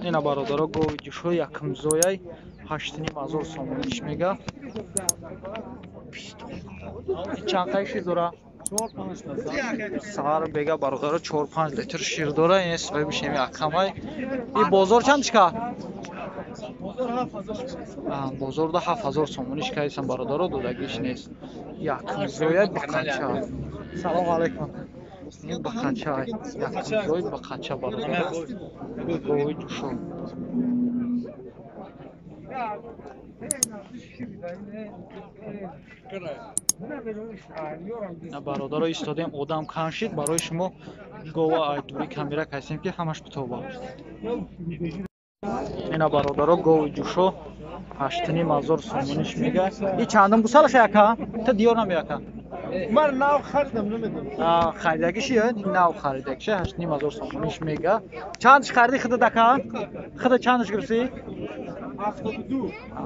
اینا برادرها گوی جوشو یکم زویای 8,500 سومونیش میگه. چند قای شیر داره؟ 4-5 سهار بگه برادرها 4-5 لیتر شیر داره. این اسبای بشیم یکمای. این بازار چندش که؟ بازار ده 7,000 سومونیش که ایسان برادرها دودگیش نیست. یکم زویای بقچه. سلام علیکم. این بقچه های یکم زوی بقچه برادرها گوی جوشو. برادر ایستادیم آدم کم شد برای شما گوه ایدوری کامیرا کسیم که همش بتوبه. اینا برادرها گوه جوشو 8,500 سومونیش میگه. این چندم گوسالش یکا؟ تا دیار نمی یکا؟ من ناو خریدم نمیدونم. خریدگیشیه؟ ناو خریدگیشه 8,500 سومونیش میگه. چندش خریدی خدا دکا؟ خدا چندش گرفتی؟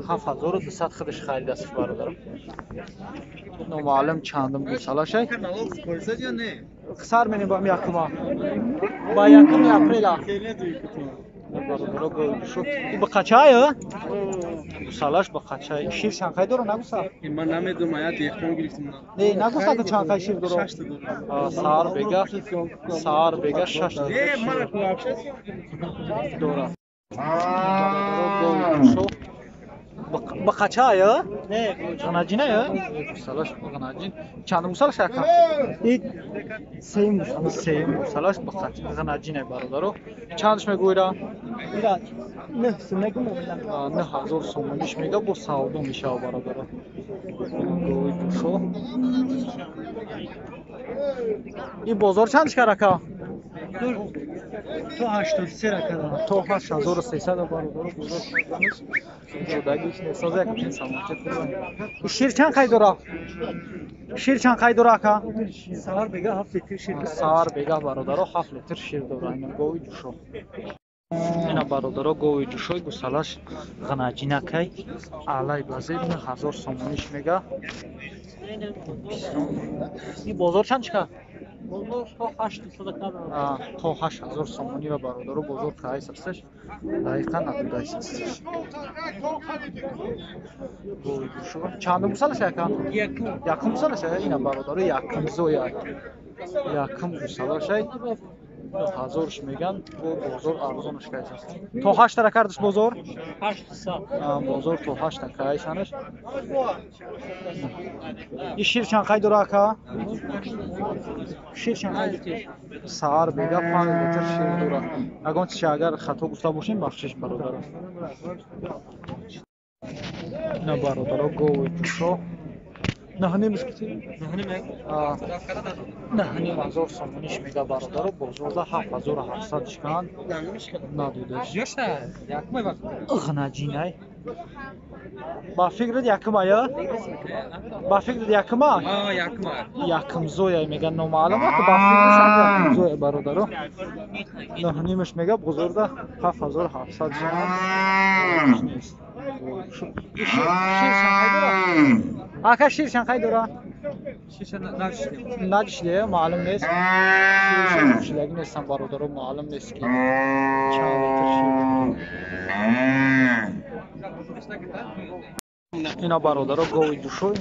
7,200 خودش خرید است برادرم. نامعلوم چندم گوسالاشه. خسار منی با یکم با یکم اپریل برادرها گوشو این بقچه گوسالاش بقچه شیر چند قای داره نگوسا؟ من نمیدونم یا دیختم گرفتم. نه نگوسا که چند قای شیر داره؟ 6 داره. سار بگه 6 داره. بقچه یا؟ نه غناجینه یا؟ گوسالاش غناجین چند گوسالاش یکم؟ سه گوسالاش بقچه غناجینه برادرو. چندش میگویی را؟ نه سنگم 9,000 سومونیش میگه با سعودو میشه برادرو. گوی جوشو این بازار چندش کرده؟ تو 83 رکه تو 8,300 برادرو بزرگ شدنش جداگیش نسازه که این سامانچه کنه. شیر چند قای داره؟ شیر چند قای داره که؟ سهار بگه 7 لیتر شیر. سهار بگه برادرو 7 لیتر شیر داره. این گوی جوشو. اینا برادرها گوی جوشوی گوسالاش غناجینه کی علای بازی 9,000 سومونیش میگه. این بازار چندش که؟ بازار تا 800 کردم. تا 8,000 سومونی را برادرها بزرگ که هست هستش. دقیقا ندوده هستش. گوی جوشو چند گوسالش یکم؟ یکم گوسالش اینا برادرها یکم زوی یکم گوسالاش 9,000ش میگن و بازار ارزونش که هست. تا 8 را کردش بازار؟ 800. بازار تا 8 که هستش. این شیر چند قای داره که؟ شیر چند قای؟ سهار بگه 5 لیتر شیر داره. اگر چی اگر خطا گفته باشیم بخشش برادرم. نه برادرها گوی جوشو نهنیمش کتی؟ نهنیم سومونیش میگه برادرها بازار ده 7,700 شکن ندودش. غناجینه با فکرت یکم یا؟ با فکرت یکم؟ یکم زوی میگن نامعلومه که با فکرش هم یکم زوی برادرها. نهنیمش میگه بازار ده 7,700 شکن نیست. شیر چند داره؟ آقا شیر چند قای داره؟ نداشته معلوم نیست. شیر پوشیدگی نیستم برادرها معلوم نیست که چند لیتر شیر اینا برادرها گوی جوشو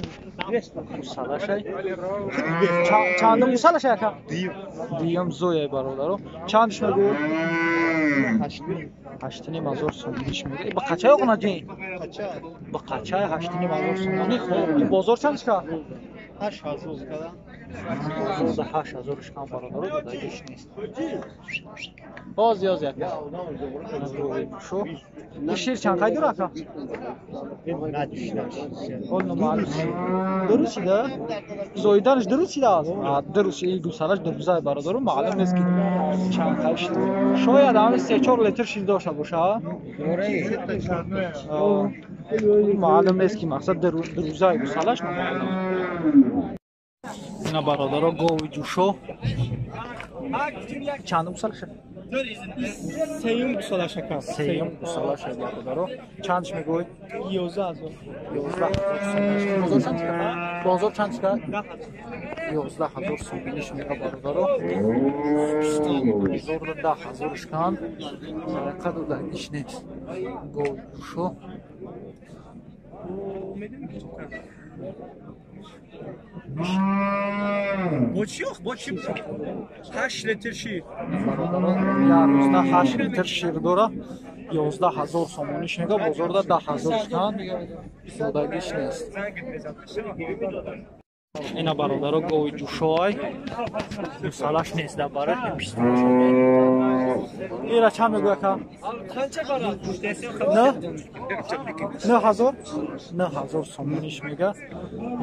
گوسالاش چندم گوسالاش یکم؟ دیم زوی برادرها. چندش میگو؟ 8,500 سومونیش میگه. این بقچه های غناجین؟ بقچه های 8,500 سومونی. این بازار چندش که؟ 8,000 کردم. بازار 8,000 شکن برادرها دادگیش نیست. باز یاز یکم شو این شیر چند قای داره که؟ اون معلوم درست شده؟ زایدنش درست شده است؟ درست این گوسالاش درست برادرها معلوم نیست که چند قای شده. شاید همه 3-4 لیتر شیر داشته باشه. معلوم نیست که مقصد درست گوسالاش معلوم. اینا برادرها گوی جوشو چند گوسالشه؟ سیم گوساله شکم. سیم گوساله شد برادرو. چندش میگوی؟ 11,000. 11,000 بازار چند کرد؟ بازار چند کرد؟ 11,000 سومینش میگه برادرو. بازار 10,000 کن. قدر درگیش نیست. گوی شو. بچی 8 لیتر شیر. برادرو 11 لیتر شیر داره. 11,000 سومونش میگه بازار 10,000 کن. درگیش نیست. اینا برادرو گوی جوشای گوسالش نیست در باره ایرا چند میگوی که؟ نه 9,000 سومونش میگه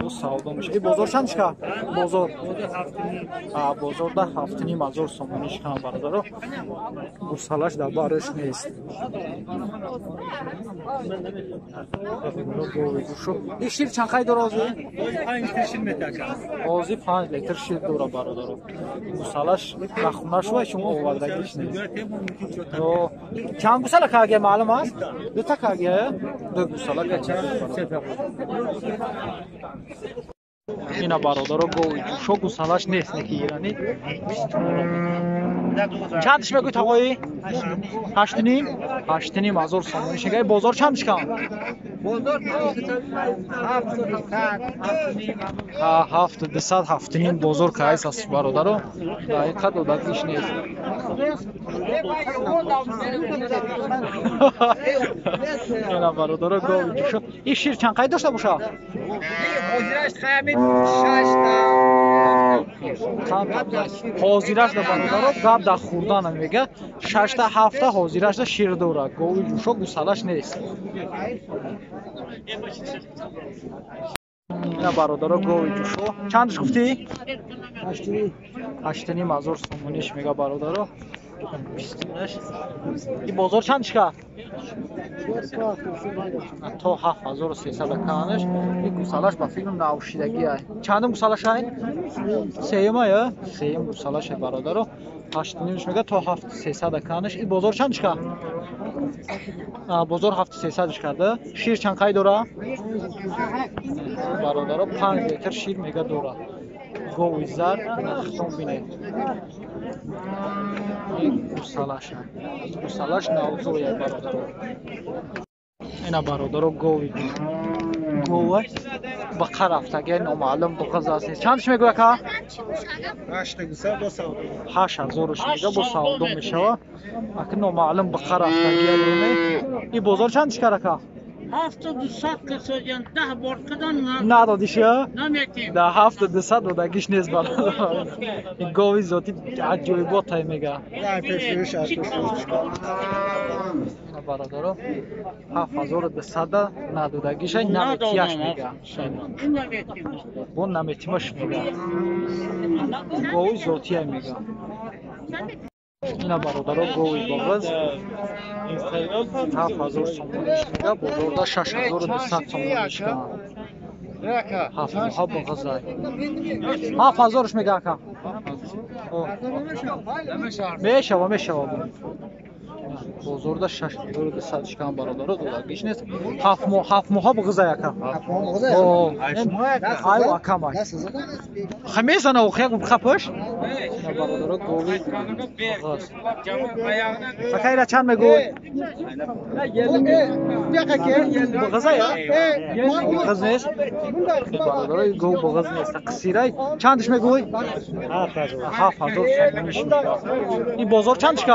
او سودا میشه ای بازار چندش که؟ بازار 7,500 سومونش که برادرو گوسالش در بارش نیست گوی جوشو این شیر چند خیلی داره آزوی؟ 5 لیتر شیر میتاکم. آزی 5 لیتر شیر داره برادرو گوسالش نخونه شوی شما آوردگیش نیست چند گوساله که اگه معلوم است؟ دو تا که اگه دو گوساله که چند اینا برادرو گوی جوشو گوسالش نیست نکی ایرانی چندش بگوی تاقایی؟ 8,500 سومونش میگه بازار چندش کن؟ بازار 7,200 بازار که هست است برادرو دقیقا دادگیش نیست اینا برادرو گوی جوشو این شیر چند قید داشته باشه؟ حاضرش دا برادرو گاب دا خوردن میگه 6 تا 7 تا حاضرش دا شیر داره گوی جوشو گوسالش نیست اینا برادرو گوی جوشو چندش گفتی؟ 8,500 سومونش میگه برادرو این بازار چندش که؟ تا 7,300 کنش این گوسالش با فیلم نوشیدگی های چندم گوسالش های؟ سیم های؟ سیم گوسالش های برادرو 8,500 میگه تا 7,300 کنش این بازار چندش که؟ بازار 7,300 کرده شیر چند قید داره؟ برادرو 5 لیتر شیر میگه داره گوی زر نختون بینید این گوسالش نوزویه برادرو اینا برادرو گوی بقر رفتگه نامعلوم بقض است نیست چندش میگوه که؟ 8,000 میگه با سودا میشه اکنون نامعلوم بقر رفتگه نیمه این بازار چندش کرده که؟ 7,200 کسان 10 بار کدن ندادیش یا؟ نمیتیم در 7,200 دادگیش نیست برادر این گاوی ذاتی عجایبات تای میگه برادرو 7,200 ندادگیش نمیتیش میگه بون نمیتیمش میگه گاوی ذاتی های میگه اینا برادرو گوی بغض 7,000 سومونش میگه بازاردا 6,200 سومونش میگه 7,000 بغض 7,000ش میگه که میشه بازاردا 6,200 شکن برادرو دادگیش نیست 7 ماه بغض یکم ایوا کم خمیسانه و خیلی خپش برادرو گوی بغض فکر چند میگوی بغض بغض نیست برادرو گو بغض نیست قصیره چندش میگوی 7,000 سومونش میگه این بازار چندش که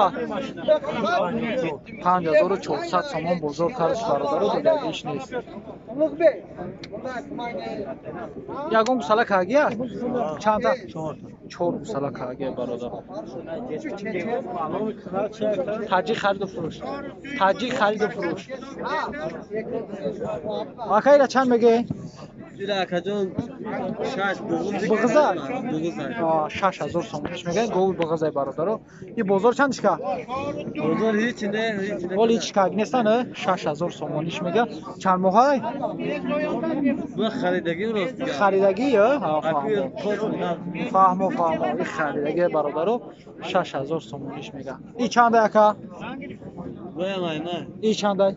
5,400 سومون بزرگ کارش برادرو دادگیش نیست یکم گوساله کاگیه چند تا 4 گوساله کاگیه برادر تاجی خرید و فروش آخه چند میگه Dilakajon shash Bug'za? Bug'za. 6000 so'mnish میگه گوی بغضای برادرو. این بازار چند چکا؟ Bozor hiç ne? ولی چکا نیستن 6000 so'mnish میگه. چند ماه؟ Bu xaridagi rost. خریدگی ها؟ Fahmo. فهمو این خریدگی برادرو 6000 so'mnish میگه. این چند اکا؟ Qo'yamayman. این چند؟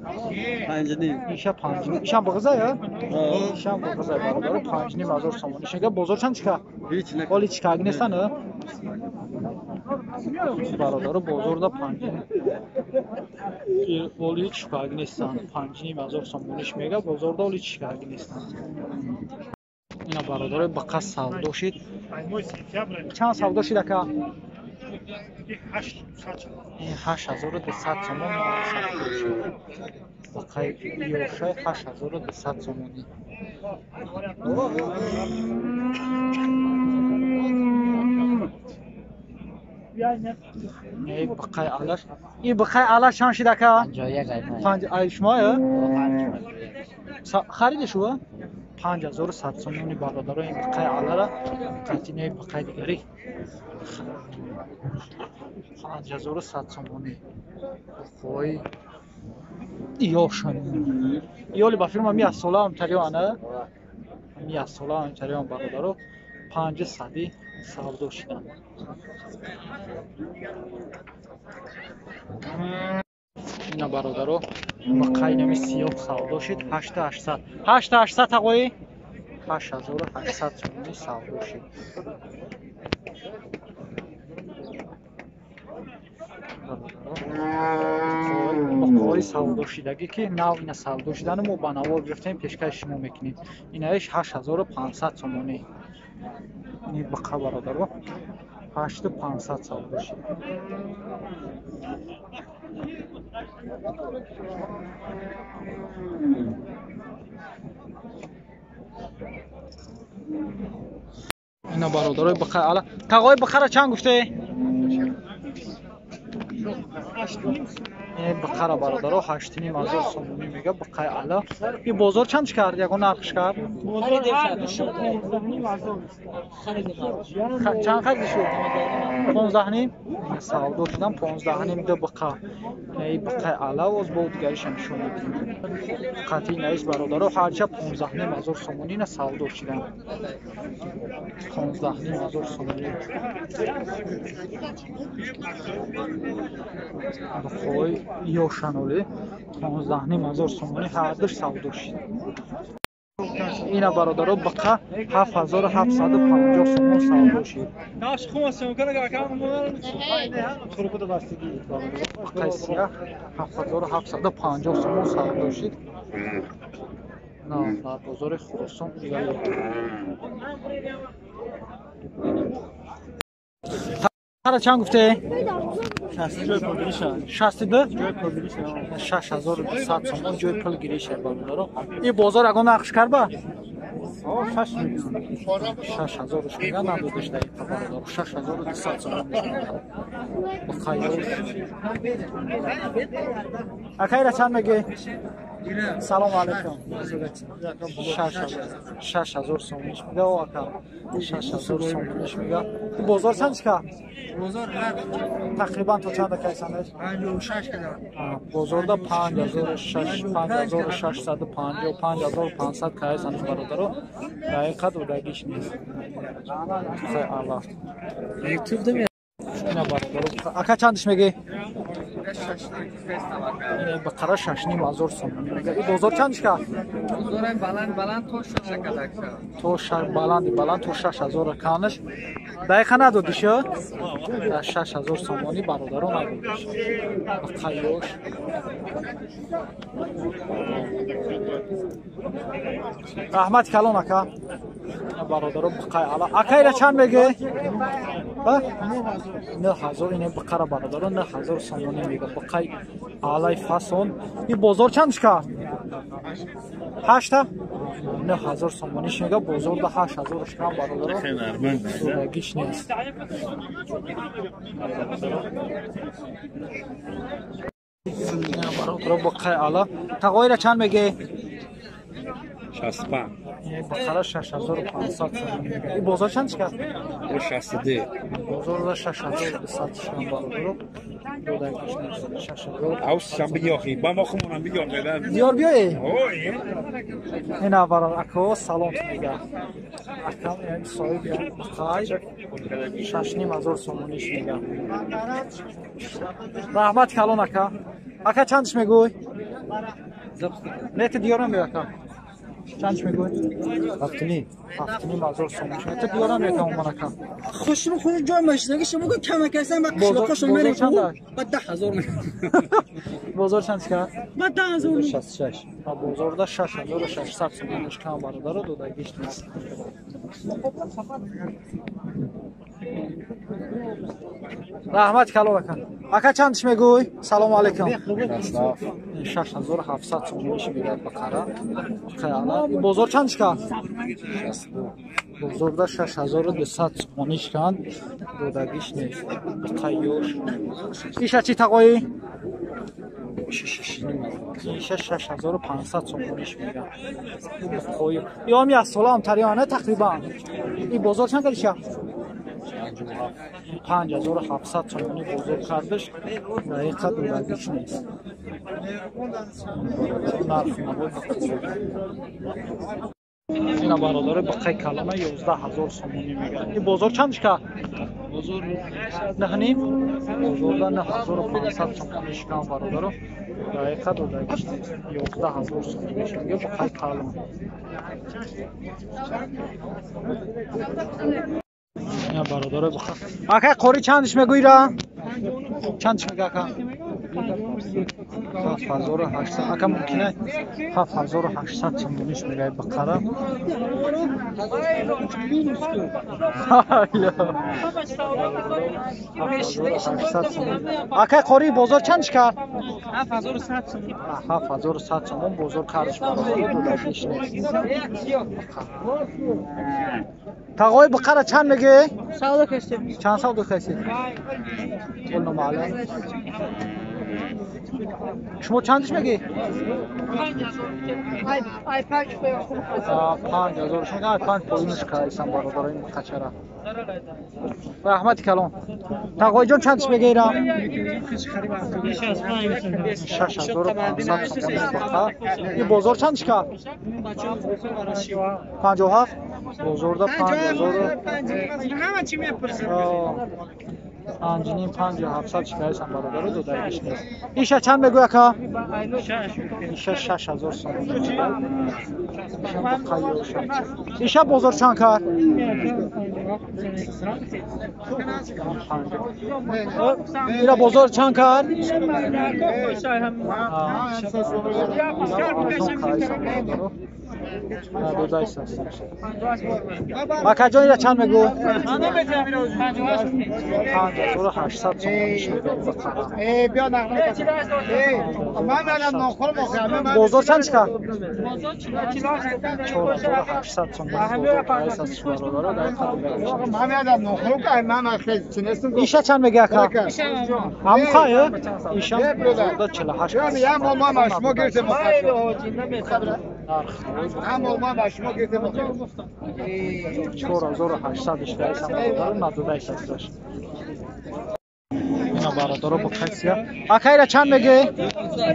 Panjini. ایشا 5. ایشان بغضای ها؟ ایشان بغضای برادرو 5000 so'mnish میگه. بازار چند چکا؟ Hiç ne? ولی چکا نیستن برادرو بازار 5. ولی چکا نیستن 5000 so'mnish میگه. بازار ولی چکا نیستن. اینا برادر بقا سودا شد. چند سودا شد اکا؟ 8200 تومان سودا شد. بقای یوشه 8200 تومانی. ای بقای آلاش. این بقای آلاش چند شد اکا؟ 51 ای شما یا؟ خریدش شو؟ 5100 تومانی برادر این بقای آلا را قطینه بقای دیگری 5100 تومانی خوی یاشان یالی با فیلم می سالا هم تریانه می سالا هم تریان برادر 500 سودا شدن. اینا برادرو بقای نمی سیاه سودا شد 8800 تقوی 8800 تومانی سودا شد. بقای سودا شدگی که نو اینا سودا شدن ما با نوار گرفتیم پیشکش شما میکنیم. اینایش 8500 تومانی. این بقا برادرو 8500 سودا شد. اینا برادرای بقای اعلی. تقای بقره چند گفته؟ بقره برادرها 8500 سومونی میگه بقای اعلی. این بازار چند کرد؟ یگان نرخش کرد؟ چند خرید شد؟ 15 نیم؟ سودا شدن 15 نیم دو بقا. این بقای اعلی از با دیگریش نشون میدیم. قطعی نیست برادرها هرچه 15 نیم هزار سومونی نه سودا شدن. 15 نیم هزار سومونی. بخوای یاشانولی 15 نیم هزار سومونی هردش سودا شد. اینا برادرها بقا 7750 سومون سودا شد. ناش خواسته میکنه که کام خروج دستگی بقای سیاه 7750 سومون سودا شد. نه در بازار خراسان دیگه هر چند گفته 62 6200 تومان جای پول گیریشه برادر. این بازار اگه نقش کرد با 6000 میگن ندادش در برادر 6200 تومان بخیر. اخیرا چند میگه؟ سلام علیکم. 6000 سومنش میگه و اکا 6000 سومنش میگه. بازار چند که؟ بازار تقریبا تو چند کیسانش؟ 56 کدام. بازار دا 5650 5500 کیسانش برادر. دقیقاً وداگیش نیست. خیلی الله. یوتیوب دمی. اینا برادر. اکا چندش میگه؟ این بقره 6500 سومانی میگه. این بازار چندش که؟ بازار بلند تو 6 کدام. تو بلند تو 6000 کانش. دقیقاً ندادیشه؟ 6000 سومانی برادران ندادیش. خیوش. رحمت کلام اکا. برادران بقای علا. اکا ایره چند میگه؟ 9000 اینه بقره برادران 9000 سومانی میگه. بقای علای فاسون. این بازار چندش که؟ 8 9000 سومانیش میگه. بازار ده 8000 کم برادران. خیلی نرمند. گیش نیست. برادر بقای علا. تقویر چند میگه؟ 65 бақара 6500 сомон. Бозор чанд чиқа? 62. Бозор 6200 сомон бародаро. Додагиш 6000. Авсам биёхи, ба мо хумонам биёр бедан. Диёр биёе. Ой. Ина барар ако салом мега. Акам яни соҳиб яни қай 6500 сомониш мега. Раҳмат калон ака. Ака чандш мегӯй? Нете диёрам бе ака. Чандш мегӯй? 7000 сомониш. Нете диёрам бе ака ака. خوشم خونه جای ماشینه شما که کم کردن با قشلاقا شما میرین با 10000 بازار چند چیکار؟ با 10000 66. بازارda 6600 so'monish kam barodaro do'dagish نیست. Rahmat kalon aka. Aka chandish mego'y? Salom alaykum. 6700 so'monish beradi baqara. Qayala. Bozor chandishka? Bozorda 6200 so'monish kan do'dagish نیست. Qayyosh. Isha chi taqoyi? 6500 сомониш мегам. Қои. Ём як солам тариёна тақрибан. И бозор чанд кардиш? 5700 сомони бозор кардиш. Дақиқа дурагиш нест. Нарх набуд. Ина бародари бақай калама 11000 сомони мегам. И бозор чандиш ка? Бозор нахним. Бозорда 9500 сомониш кам бародаро. Дақиқа додагиш нест. 11000 сомониш мегам бақай калама. Ина бародари бақай. Ака қори чандиш мегӯира? Чандиш мега ака? 7800. Ака мумкина 7800 сомониш мегай бақара. Ака қори бозор чандиш кард? 7100 сомон. 7100 сомон бозор кардиш бародари додагиш нест. Тағои бақара чанд мегӣ? Savdo kesdim. Чанд savdo qilasiz? Qo'lni ma'lum. Shimo chandish megi? Ay pak qo'ydim. 5000 shunga 5 qo'yinish qaraysan barobarin qachara. Rahmat kalon. Taqoyjon chandish megiram? 6500 so'm baqa. Bu bozor chandishka? 57. Bozorda 5000. Hamma chi mepursin. Anjinin 5700 chiqarsan barobaru dodagish neст. Isha chand megӯy aka? Isha 6000 so'm. Isha bozor chand kar? Ira bozor chand kar? Akajon ira chand megӯy? 5800 so'monish mego'y. بیا نقل من الان ناخور مخرم Bozor chandishka? بازار 4800 so'm. Qaysiz barodaro daqiqa dodagish. من الان ناخور که من خیلی تونستم Isha chand mega aka? Amqayi? Isha bozorda 48. Yani ya olma başıma girdim. Narx. Hem olma başıma girdim. 4800 ishlaysan barodaro nadodaysiz. Ина бародаро бо кайсия. Акайра чанд меги?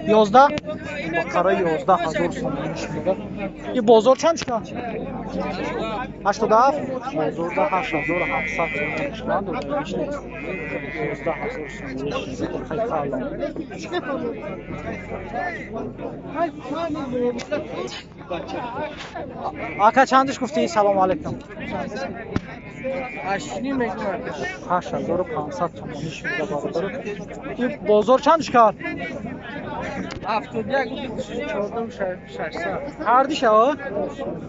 11. Бақара 11000 сомониш мега. И бозор чандшка? 87. Бозорда 8700 сомониш канд додагиш нест. 11000 сомониш мега. Қайқала. Ака чандиш гуфти? Салом алейкум. 8500 сомониш мега бародаро. И бозор чандишка? 71 Кардиша?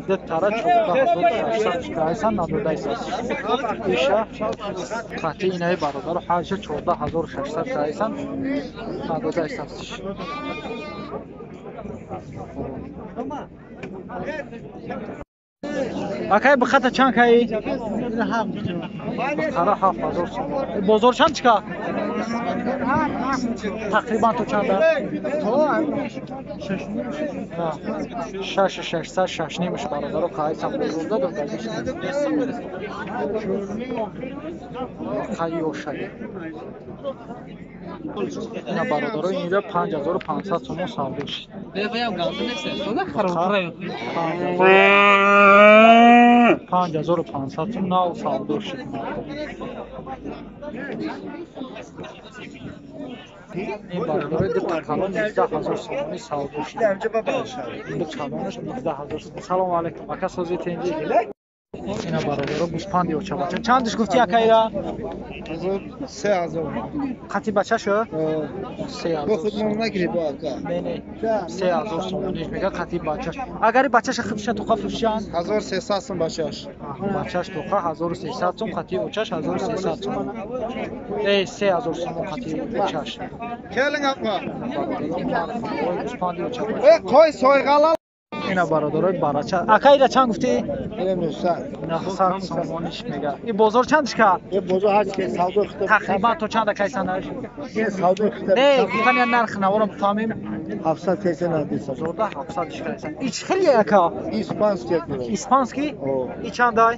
Дектара 14600 чикайсан надодайсас. Иша қати инаи бародаро 14600 чикайсан надодайсас. Акай бахата чанд кай? Бахара 7000 сомон. Бозор чанд чика? تقریبا تو چند شش نیمش برادر و قایس هم بزرده دو دلیش قایی و شایی اینا برادر اینجا 5500 تومان سالده شد بفهم گازه نیست تو خراب 5500 تومان ناو سالده شد این برادر دو کلان 18000 تومانی سالده شد این دو کلانش 18000 سلام علیکم اکا سوزی تنجی اینا برادر گوسپندی و چابچه چندش گفتی اکایرا 3000 خطی بچه شو 3000 با خود ما نگیری با اکا نه 3000 تومانیش میگه خطی بچهش اگر بچهش خودش تو خفشان 1300 سم بچه‌اش بچهش تو 1300 توم خطی اوچش 1300 توم ای 3000 توم خطی اوچش کلنگ اقا گوسپندی و چابچه قای سایغالا اینا برادرای بچه اکایرا چند گفتی نمیشه 900 تومانیش میگه این بازار چندش که یه بوزو هست که سودا خطاب تقریبا تو چند کیسانش یه سودا خطاب نه گفتن نرخ نوارم بفهمیم 700 کیسه ندیسه زورده 700 کیسان ایچ خیلی اکا اسپانس یک میره اسپانسکی او ای چند دای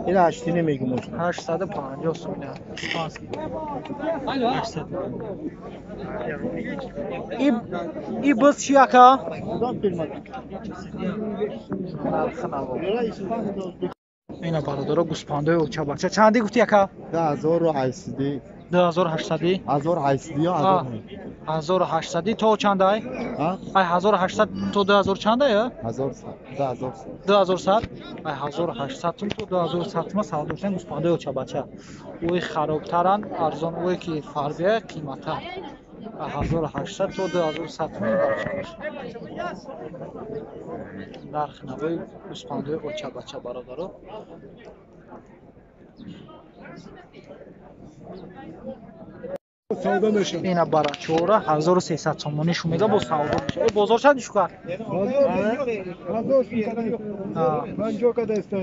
این هشتی نمیگم 850 سومونه اسپانسکی 800 ای بس چی اکا کدام فیلم نرخ نوارم اینا برادر گوسپنده و چابچه چندی گفتی اکا 1800 2800 1800 یا 1800 تو چند دای ها ای 1800 تو 2000 چند دای 2100 ای 1800 تو 2100 ما سعودستان گوسپنده و چابچه اوی خرابترن ارزان اوی که فرقه قیمته 1800 تو 2100 بچه‌اش نرخ نوی گوسپنده و چابچه برادر سودا میشه اینا برچورا 1300 تومانیش میگه با سودا میشه ای بازار چندش کار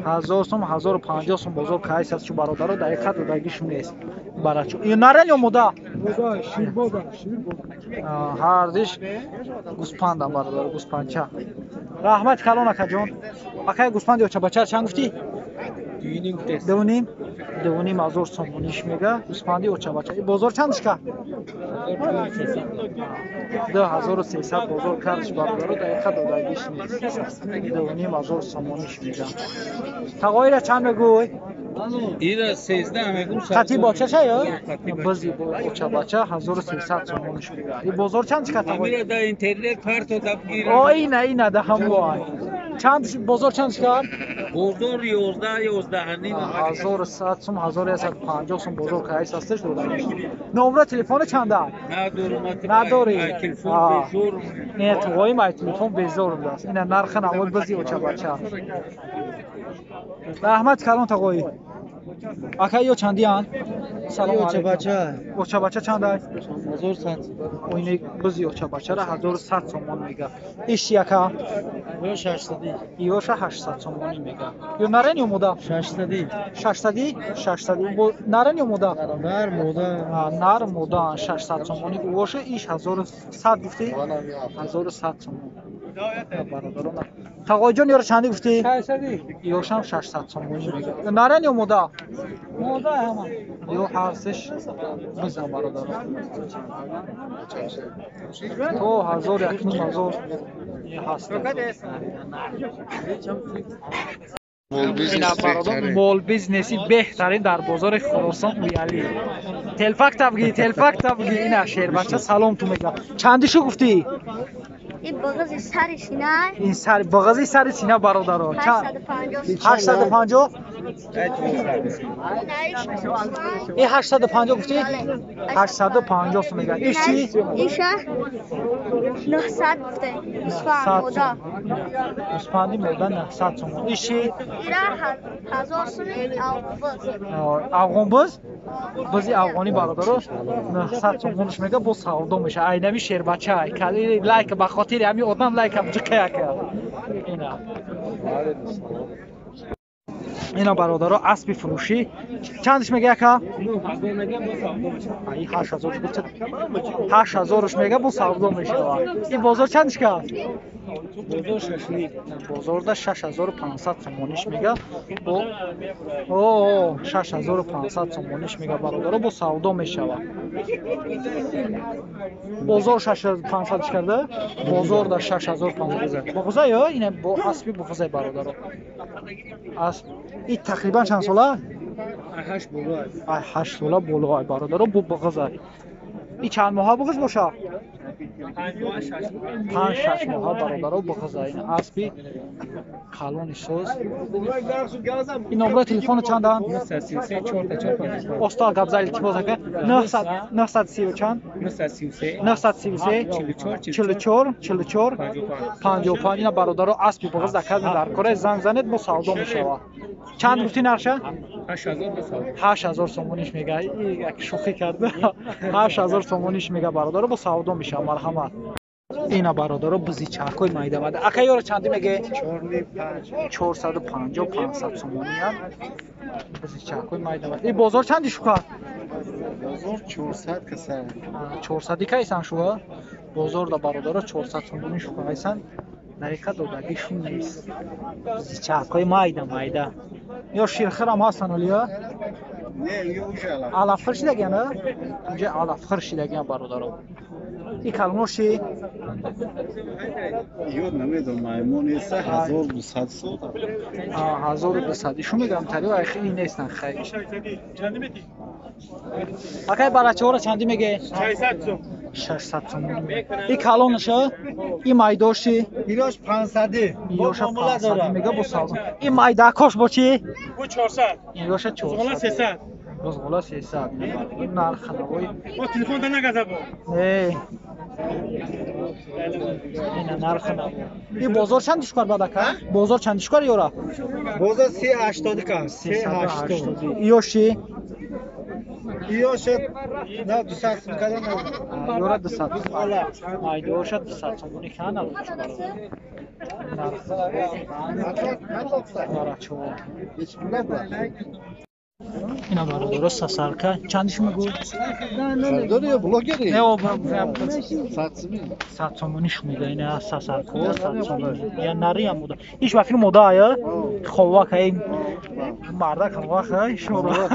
1000 توم 1050 توم بازار کایس از چو برادر دقیقاً دادگیش نیست برچو این نرن یا مودا هر دیش گوسپند برادر گوسپندچا رحمت کلان اکا جان اکای گوسپند یا چابچه چند گفتی دوونیم 1000 تومانیش میگه گوسپندی و چابچه این بازار چندش که 2300 بازار کارش برادر دقیقاً دادگیش نیست دوونیم 1000 تومانیش میگه تقایر چند میگوی اینا 13 میگم خطی بچه‌شه یا بازی بچه 1300 تومانیش میگه این بازار چندش که تقایر میره در اینترنت پرت و دبگیر اینا ده هم وای چند بازار چندش که بازار 11 نیم 1100 سوم 1150 سوم بزرگ کایس هستش داداش نمره تلفن چنده نداری تلفن بزور نه توی مای تلفن بزور است اینا نرخ نوال بزی و چه رحمت کلان تقوی اکای یو چندیان سلام علیکم و چه چند است 1100 و این بزی و چه بچه را 1100 تومان میگه ایش یکا 600 یوش 800 تومانی میگه یو نرن یو مودا 600 نرن یو مودا نر مودا 600 تومانی اوش ایش 1100 گفتی 1100 تومان برادران تقای جان یارو چندی گفتی 600 یوشم 600 تومانی میگه نرن یو مودا همه یو هرسش بزن برادران تو 1100 یه هست این برادر مول بیزنسی بهترین در بازار خراسان ویالی تلفاک تبگی اینا شیر بچه سلام تو میگم چندیشو گفتی این بغضی سر سینه این سر بغضی سر سینه برادر 850 این 850 گفتی 850 تو میگم ایشی ایشه 900 گفته مودا اسپاندی مودا 900 تومان ایشی ایره 1000 سومی افغان بازی افغانی برادر 900 تومانش میگه با سودا میشه اینمی شیر بچه کلی لایک به خاطر همین آدم لایک هم چه اینا اینا برادرها اسب فروشی چندش میگه اکا؟ ای 8000 بود 8000ش میگه بو سودا میشه این بازار چندش که؟ بازار ده 6500 سومونیش میگه او 6500 سومونیش میگه برادرها بو سودا میشه بازار 6500 کرده بازار ده 6500 بغضه یا اینه با اسبی بغضه برادرها اسب این تقریبا چند ساله 8 ساله بولغای برادرها بو بغضه این چند ماه بغض باشه 5-6 ماه برادرها بغضه این اسبی کالونی سوز این نمره تلفن چند دارن 933 44 استاد گپ زدی باز که 930 چند 933 44 55 اینا برادرها اسبی بغض دکد در کره زنگ زنید با سودا میشه چند گفتی نرشه 8000 سومونیش میگه یک شوخی کرده 8000 سومونیش میگه برادرها با سودا میشه مرحمت اینا برادرها بزی چاکوی مایده مده اکا یورو چندی میگه 450 500 سومونی هم بزی چاکوی مایده مده این بازار چندی شوکا بازار 400 کسر 400 کی ایسان شو بازار دا برادرها 400 سومونی شوکا ایسان دقیقه دودگیشون نیست بزی چاکوی مایده یا شیرخر هم هستن ولیا نه یوشالا علف خرشی دیگه نه اینجا علف خرشی دیگه برادرها این کلموشی یاد نمیدونم مایمون 1200 سود 1200 شو میگم تری خیلی نیستن خیلی اکای برچه ها رو چندی میگه 600 تومن این کلونشه این مایداشی ایراش 500 ایراش 500 میگه با سودا این مایداکاش با چی Bu 400. ایراش 400 300. بزغلا 300 این نرخ نوی O telefonda ne kadar bu? این نرخ نوی این بازار چندش کار بعد که بازار چندش کار یورا بازار 380 کا 380 ایوشی ایراش نه 200 کدام یورا 200 مایداش 200 تومانی کنه اینا برادرها سسرکه چندش میگو؟ داری یا بلاگری؟ نه او 100 100 تومانیش میگه اینه سسرکه 100 تومانی یا نری هم بوده هیچ وقتی موده آیا؟ خواه که این مرده که خواه که شورا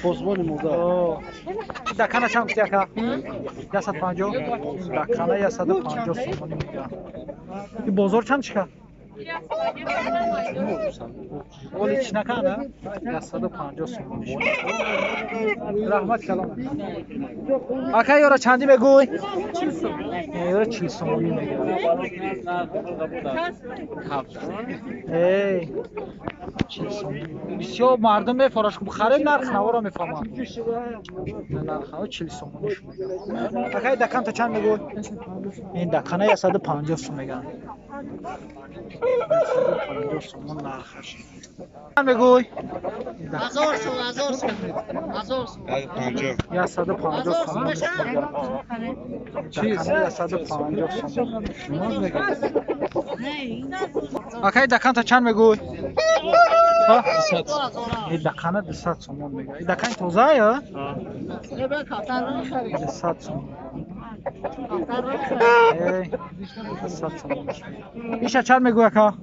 بزبان مودا دکنه چند کسی که؟ 150 دکنه 150 تومانی میگه این بازار چند چکه؟ ولی چی نکنه؟ 150 سومونیش رحمت کلام اکا یورا چندی بگوی؟ یورا 40 سومونی میگه ای 40 سومونی بسیار مردم میفروش بخره نرخ نوا را میفهمن نرخ نوا 40 سومونیش میگه اکا دکان تا چند بگوی؟ این دکانه 150 سوم میگن 150 سومون نرخش بگوی 1000 سوم 50 150 سومون چیز 150 سومون اکای دکان تا چند میگوی؟ ها؟ این دکانه 200 سومون میگه این دکان توزه یا؟ 200 سومون 200 سومون ایشه چند میگوی اکا؟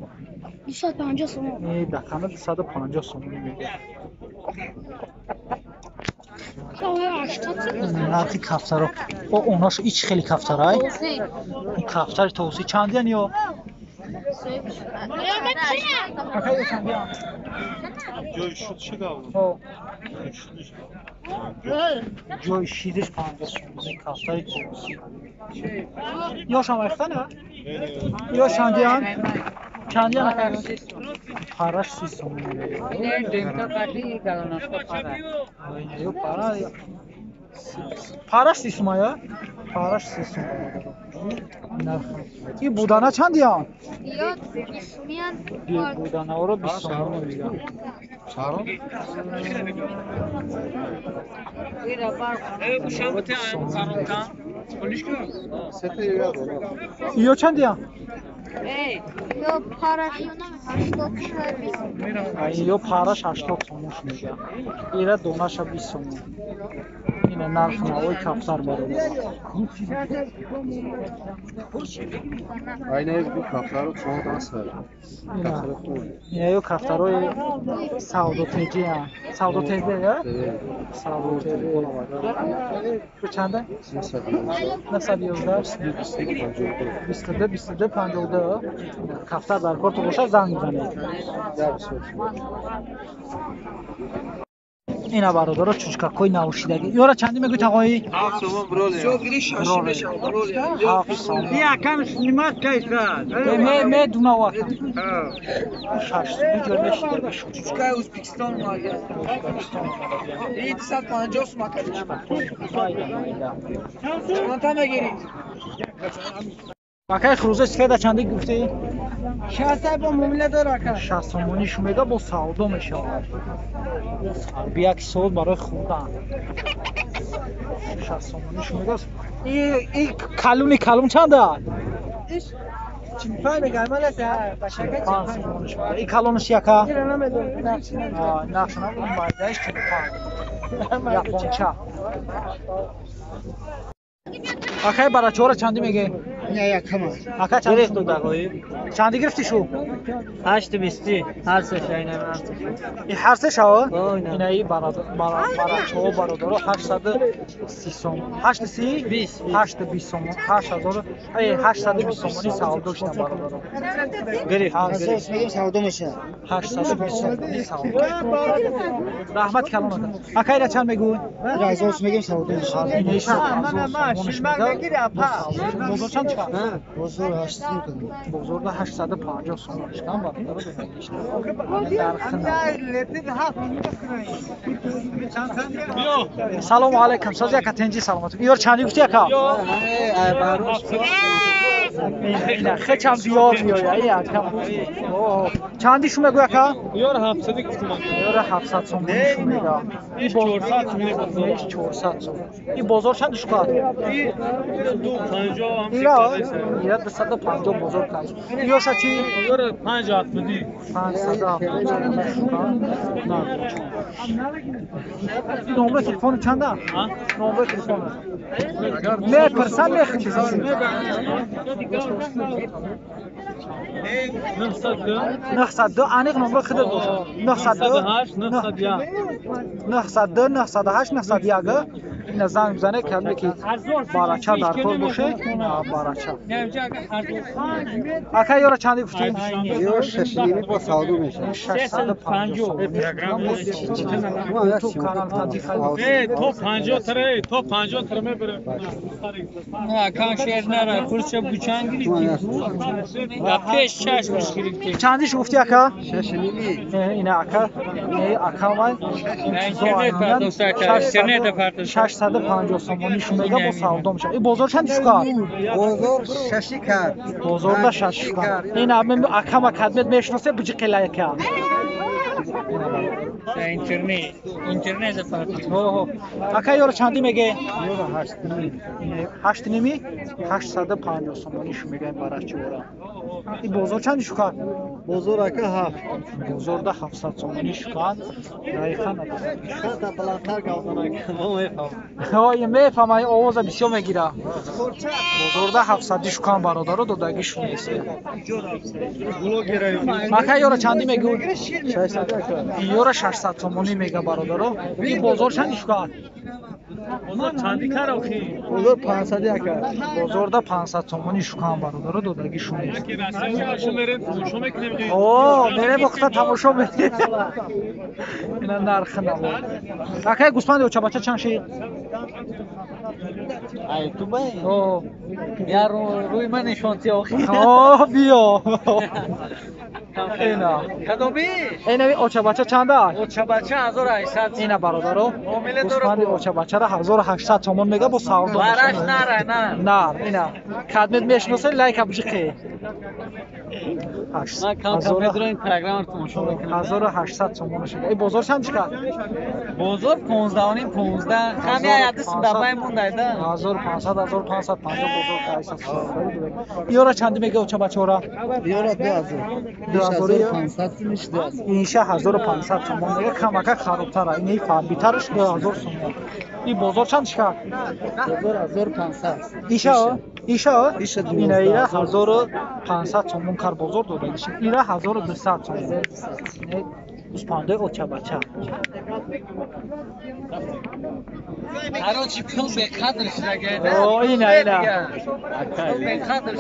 250 سوم این دکانه 250 سومون میگه نرخی کفتر او اوناش ایچ خیلی کفترهای این کفتر توسی چندی هن یا؟ اکای چندی هن؟ جای شیدش 50 سومون کفتر توسی یا شما اختنه؟ یا چندی هن؟ چندی هن اکای؟ پرش 30 سومون پرش 30 سومون یا؟ پرش 30 سومون این بودانه چندی هن؟ یا 20 میان بودانه ها رو 20 سومون میگن ایو چندیا یا پاراشیونا 80 ایو پاراش 80 сомош میگه ایره دونش 20 сом اینه نرخ نوای کفتر برو Aynı bu kapları çoğu da sar. اینه یو کفترای سودو تیجی ها سودو تیجی یا سودو تیجی تو چنده 911 22 52 کفتر در کار تو باشه زنگ میزنه اینا برادرها چوچکاکای نوشیدگی یورا چندی میگوید آقایی؟ 7 سوم بروله جوگیری شاشی میشه بروله 7 سوم یکم سلیمت کیسد می دونه واکم 6 سوم جور نشیده شد چوچکای ازبکستان اومده این 250 سوم کردش شما تا بگیرید واکای خروزه سفید چندی گفتی؟ 60 با معامله داره که 60 سومونیش میگه با سودا میشه بیا که سود برای خوردن 60 سومونیش میگه این کلون چنده؟ چین پای بگرمه لسه بشکه 5 سومونیش میگه این کلونش یکه؟ این نمیدون نقش نمون مایدهش 45 یپونچه آخه برای چهار چندی میگه؟ نه یکم آخه چندی گرفت دقایی؟ چندی گرفتی شو؟ 8 بیستی هر سه شاینه این هر سه شو؟ اینه ای برای چهار برادر 830 سوم 830 20 820 سوم 8000 820 سومونی سوال داشتم برادر گرفت اساس میگیم سودا میشه 820 سومونی سوال رحمت کلام داد آخه را چند میگوی؟ اساس میگیم سودا میشه این ایش بزرگ چند چند؟ بزرگ 800 بزرگ 850 سومش کم برادر سلام علیکم ساز یک تنجی سلامت یار چندی گفتی اکا نه خیلی چند بیار بیار چندی شما گویا اکا یار 700 گفتم یار 700 سوم شما ایش 400 میلیون ایش 400 سوم این بازار چندش کار این 250 هم ایراد 250 بزرگ است یا چی یار 570 نمره تلفن چنده نمره تلفن نه پرسان میخوام 902 انیق نمره خود باشه 902 908 901 این زنگ بزنه که که باراچه در کار باشه باراچه اکا یارا چندی گفتی؟ یو 6 با سودا میشه 650 تو کانال تادی خیلی تو 50 تره تو 50 تره میبره نه کان شیر نره پرچه بوچنگی یا پیش چش مشکلی چندیش گفتی اکا؟ 6 اینه اکا اکا من اینترنت پرداخت 650 سومونیش میگه با سودا میشه این بازار چندش کار بزرگ 6 کرد بزرگ 6 کار این همه اکا ما خدمت میشناسه بجی قلایه که اینترنت پرداخت اکا یارو چندی میگه 8 نیمی 850 سومونیش میگه برای چورا این بزرگ چندش کار بزرگ که 7 بزرگ 700 سومونیش کار دقیقاً تا بلندتر گاوتنه های میفهم ای آواز بسیار میگیره بزرگ 700 کان برادر رو دادگی شونیسه مکه یارو چندی میگو 600 یارو 600 سومونی میگه برادر رو این بزرگ چندش کان بزرگ چندی کار آخی بزرگ 500 یک بزرگ 500 سومونی شکان برادر رو دادگی شونیسه که رسمی میره تماشا میکنیم اوه میره وقتا تماشا میکنیم اینا نرخ نمو مکه گوسفند اوچا بچه چند شید ای تو بای یار روی من نشانتی آخی بیا اینا کدومی اینا اوچا بچه چنده اوچا بچه 1800 اینا برادرو گوسفند اوچا بچه را 1800 تومان میگه با سودا براش نره نه نه اینا خدمت میشناسه لایک ابجی من کام کامپیوتر این پروگرام رو تماشا میکنم 1800 تومان شده. ای بازار چند چقدر؟ بزرگ 15 همین عدس دبای مونده ده 1500 1550 بزرگ کایسا سوال. یورا چند میگه اوچا بچورا؟ یورا 2500 میشه. اینشه 1500 تومان میگه کماکا خرابتره. این فابریترش 2000 تومان. این بازار چند چقدر؟ بازار 1500. ایشا اینا 1500 تومان کار بازار داده میشه. اینا 1200 تومان. اسپانده اوچا بچا. هر چی پول به قدرش نگه او اینا پول به قدرش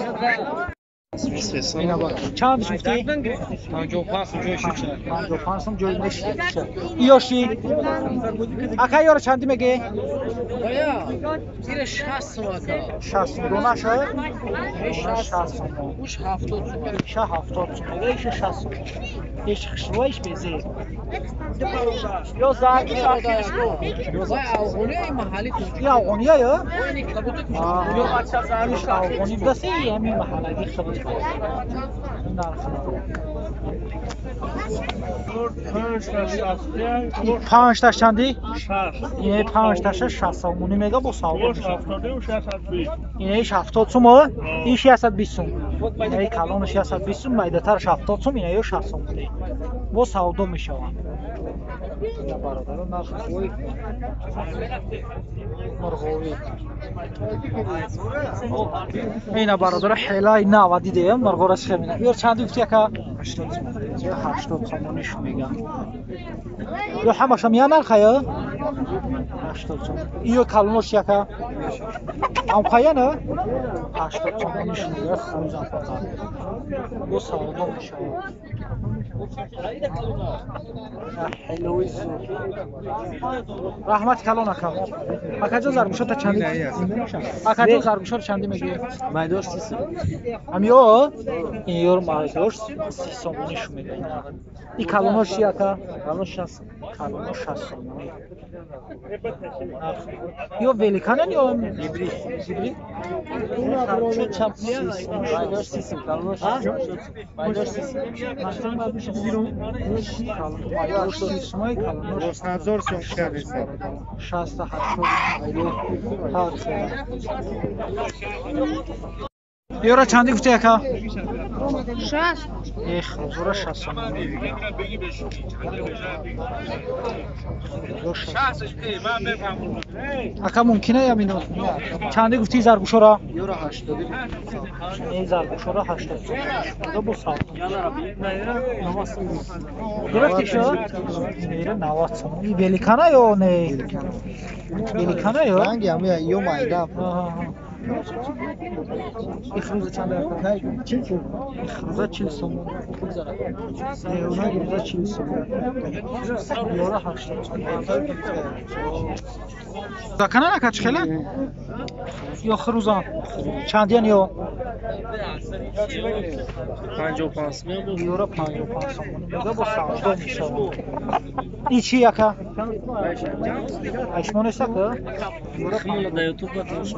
اینا با چند شفتی؟ 55 جوش چه 55 سم جوی نشه. یوشی اکا یارو چندی میگه؟ زیر 60 تومن 60 دو نشه؟ 60 اوش 70 تومن شه 70 ایش 60 ایش خشوایش بزی یا زرد وای اوغونی محلی تو یا اونیا یا اینی کبوتر یا بچه زرد اونی دستی همین محلی خبر پنج تاش چندی؟ اینه 5 تاش 60 تومانی میگه با ساو اینه 70 تومه این 620 تومه اینه کلانش 620 تومه مایده‌ترش 70 تومه اینه 60 تومه با ساو میشه یا برادر نخوی مرغوی اینا برادر حیلای نو دیده مرغورش خمینه یور چند گفتی که 80 تومانش میگم یا همش میان نخیا 80 تومان ایو کلونش یکا ام خیا نه 80 تومانش میگه خوزا فقط دو ساعت میشه رحمت کلان اکا اکا جو زرگوشا تا چندی اکا جو زرگوشا چندی میگه مایدار 300. همیو این یور مایدار 300 میشه میگه این کلانش یکا کلانش 60 کلانش 60 یو ولیکانن یا هیبرید چه چاپلیه مایدار 300 کلانش مایدار 300 مایدار 300 کلانش 1000 سوم کرده 60 یورا چندی گفتی اکا؟ 60 ایخ روزورا 60 میگه اکا ممکنه یا مینو چندی گفتی زرگوشورا؟ یورا 80. این زرگوشورا 80 دو بو سال گرفتی شد؟ میره 90 سوم این ولیکانه یا نه؟ ولیکانه یا؟ رنگی هم یو مایدا اخروز چند درصد؟ 40 سوم. اخروز 40 سوم. یورا 80 سوم. دکانه نکاش خیلی؟ یا خروزان چندیان یا 55 یورا 55 سوم. میگه با ساعت میشه. این چی یکا؟ اشمونه سکه؟ یورا خیلی در یوتیوب باتش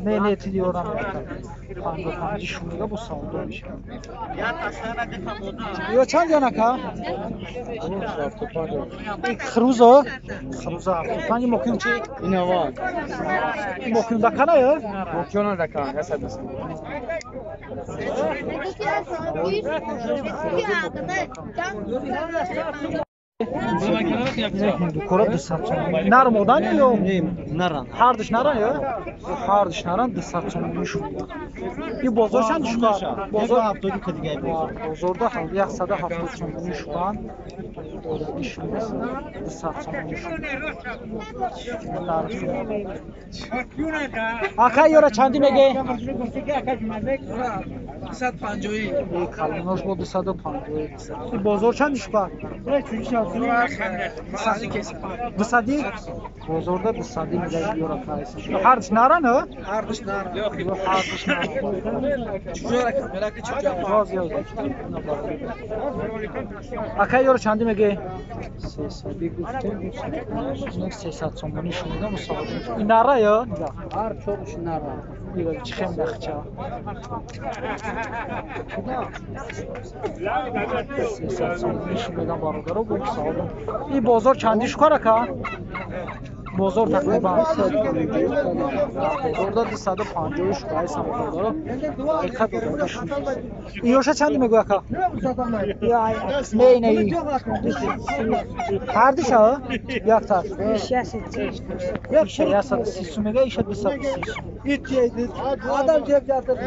نه تی یورا 55 شونه با ساعت میشه. یا چند یا نکا؟ خروزا 75 ممکن چی؟ این هوا ممکن دکانه یا؟ ممکنه دکان هست Kora 200 so'm. Narmodan yo? naran Hardış naran yo? Hardış naran 200 so'm shu. Bu bozor chand shu? Bozor 70 ta دیگه bozorda 170 so'm shu an. İş 200 so'm shu. Aka yora chandi mege? 150 Kalmosh bo 250. Bozor chand shu? Высади? Bozorda высади میگه یورا پرایس. هرچ نرن ها؟ هردش نران یو هرچ نرن. چجوره ملاک چجوره باز یاد. اکا یورا چندی میگه؟ 300 گفتم. 300 تومانی شمیدم مصاحبه. این نره یا؟ هر چورش نران Böyle çıkayım da xıça. Şuradan barodaro bu sağlam. İyi bozor kendi şu karaka. Bozor takriban. Bozorda 253 kay samorodaro. Harika bir barodur. İyoşa çandi میگو اکا؟ نه نه هر دیش ها؟ یک تا یک شی یا صد سیسو میگه ایش 230 Adam cep yatır.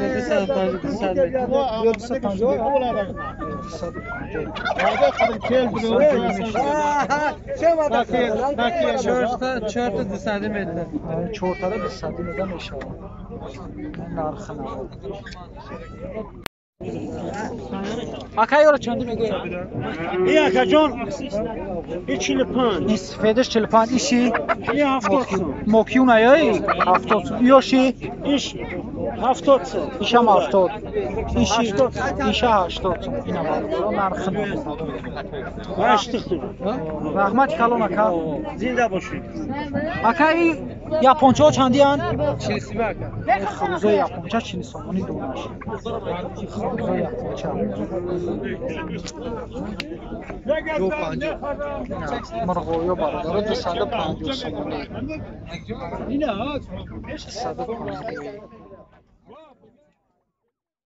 Çorta düsadim etdi. چورتاره 200 میگم ایشالا نرخ نه اکا یورو چندی میگه İyi akacan. 205. نصفش 45 ایشی İyi hafta. موکیون ایایی 70 یوشی İş. Hafta. ایشم 70 ایشی ایشه 80 اینا بالا نرخ نه Başlıktır. رحمت کلون اکا Zinde boşu. اکا ای یاپونچه ها چندی هن؟ Çilisi bak. خروزه یاپونچه چینی سامونی دونش خروزه یاپونچه Yok pancı. مرغویا برادر 250 سامونی 250